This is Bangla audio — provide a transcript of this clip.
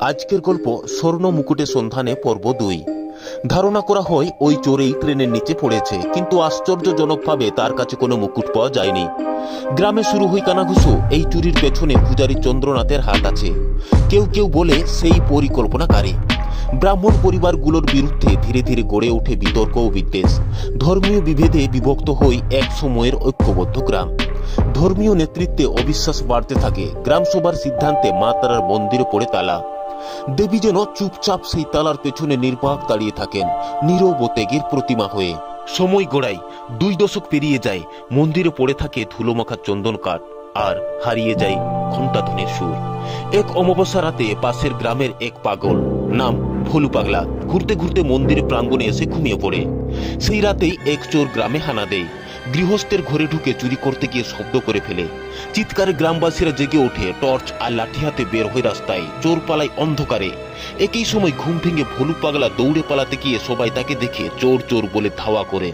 আজকের গল্প স্বর্ণ মুকুটে সন্ধানে পর্ব 2। ধারণা করা হয় ওই চোরেই ট্রেনের নিচে পড়েছে, কিন্তু আশ্চর্যজনকভাবে তার কাছে কোনো মুকুট পাওয়া যায়নি। গ্রামে শুরু হয় কানাঘুষো। এই চুরির পেছনে পূজারী চন্দ্রনাথের হাত আছে। কেউ কেউ বলে সেই পরিকল্পনাকারী। ব্রাহ্মণ পরিবারগুলোর বিরুদ্ধে ধীরে ধীরে গড়ে ওঠে বিতর্ক ও বিদ্বেষ। ধর্মীয় বিভেদে বিভক্ত হয় এক সময়ের ঐক্যবদ্ধ গ্রাম। ধর্মীয় নেতৃত্বে অবিশ্বাস বাড়তে থাকে। গ্রামসভার সিদ্ধান্তে মা তারার মন্দিরে পড়ে তালা। দেবী যেন চুপচাপ সেই তালার পেছনে নির্বাক দাঁড়িয়ে থাকেন, নীরব ও ত্যাগের প্রতিমা হয়ে। সময় গড়ায়, 2 দশক পেরিয়ে যায়। মন্দিরে পড়ে থাকে ধুলোমাখা চন্দন কাঠ, আর হারিয়ে যায় ঘণ্টাধ্বনির সুর। এক অমাবস্যা রাতে পাশের গ্রামের এক পাগল, নাম ভোলু পাগলা, ঘুরতে ঘুরতে মন্দিরে প্রাঙ্গণে এসে ঘুমিয়ে পড়ে। সেই রাতেই এক চোর গ্রামে হানা দেয়। গৃহস্থের ঘরে ঢুকে চুরি করতে গিয়ে শব্দ করে ফেলে। চিৎকারে গ্রামবাসীরা জেগে ওঠে। টর্চ আর লাঠি হাতে বের হয়ে রাস্তায়। চোর পালায় অন্ধকারে। একই সময় ঘুম ভেঙে ভোলু পাগলা দৌড়ে পালাতে গিয়ে সবাই তাকে দেখে চোর চোর বলে ধাওয়া করে।